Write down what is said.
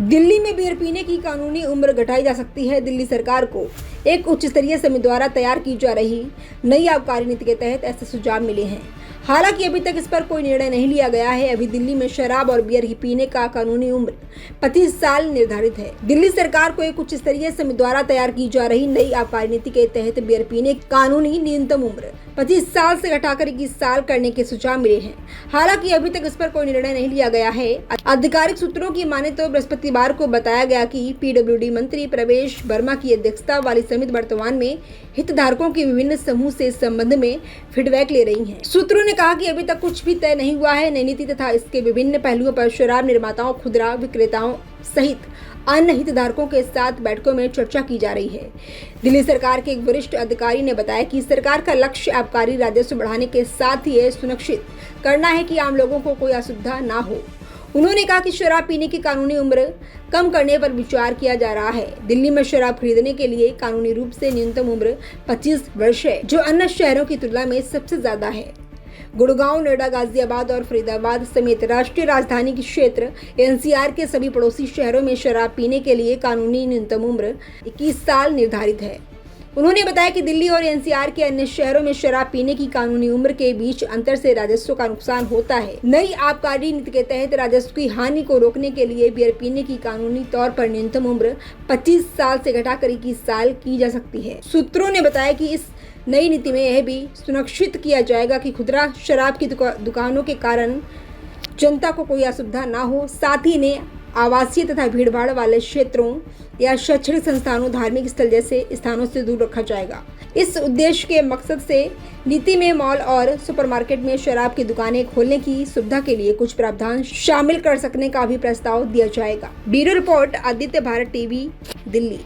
दिल्ली में बियर पीने की कानूनी उम्र घटाई जा सकती है। दिल्ली सरकार को एक उच्च स्तरीय समिति द्वारा तैयार की जा रही नई आबकारी नीति के तहत ऐसे सुझाव मिले हैं। हालांकि अभी तक इस पर कोई निर्णय नहीं लिया गया है। अभी दिल्ली में शराब और बियर पीने का कानूनी उम्र 25 साल निर्धारित है। दिल्ली सरकार को एक उच्च स्तरीय समिति द्वारा तैयार की जा रही नई आबकारी नीति के तहत बियर पीने की कानूनी न्यूनतम उम्र 25 साल से घटाकर 21 साल करने के सुझाव मिले हैं। हालांकि अभी तक इस पर कोई निर्णय नहीं लिया गया है। आधिकारिक सूत्रों की माने तो बृहस्पतिवार को बताया गया कि पीडब्ल्यूडी मंत्री प्रवेश वर्मा की अध्यक्षता वाली समिति वर्तमान में हितधारकों के विभिन्न समूह से इस संबंध में फीडबैक ले रही है। सूत्रों ने कहा कि अभी तक कुछ भी तय नहीं हुआ है। नई नीति तथा इसके विभिन्न पहलुओं पर शराब निर्माताओं, खुदरा विक्रेताओं सहित अन्य हितधारकों के साथ बैठकों में चर्चा की जा रही है। दिल्ली सरकार के एक वरिष्ठ अधिकारी ने बताया कि सरकार का लक्ष्य आबकारी राजस्व बढ़ाने के साथ ही यह सुनिश्चित करना है कि आम लोगों को कोई असुविधा ना हो। उन्होंने कहा कि शराब पीने की कानूनी उम्र कम करने पर विचार किया जा रहा है। दिल्ली में शराब खरीदने के लिए कानूनी रूप से न्यूनतम उम्र 25 वर्ष है, जो अन्य शहरों की तुलना में सबसे ज्यादा है। गुड़गांव, नोएडा, गाजियाबाद और फरीदाबाद समेत राष्ट्रीय राजधानी के क्षेत्र एनसीआर के सभी पड़ोसी शहरों में शराब पीने के लिए कानूनी न्यूनतम उम्र 21 साल निर्धारित है। उन्होंने बताया कि दिल्ली और एनसीआर के अन्य शहरों में शराब पीने की कानूनी उम्र के बीच अंतर से राजस्व का नुकसान होता है। नई आबकारी नीति के तहत राजस्व की हानि को रोकने के लिए बियर पीने की कानूनी तौर पर न्यूनतम उम्र 25 साल से घटाकर 21 साल की जा सकती है। सूत्रों ने बताया कि इस नई नीति में यह भी सुनिश्चित किया जाएगा कि खुदरा शराब की दुकानों के कारण जनता को कोई असुविधा ना हो। साथ ही इन्हें आवासीय तथा भीड़भाड़ वाले क्षेत्रों या शैक्षणिक संस्थानों, धार्मिक स्थल जैसे स्थानों से दूर रखा जाएगा। इस उद्देश्य के मकसद से नीति में मॉल और सुपरमार्केट में शराब की दुकानें खोलने की सुविधा के लिए कुछ प्रावधान शामिल कर सकने का भी प्रस्ताव दिया जाएगा। Bureau report, Aditya Bharat TV, Delhi.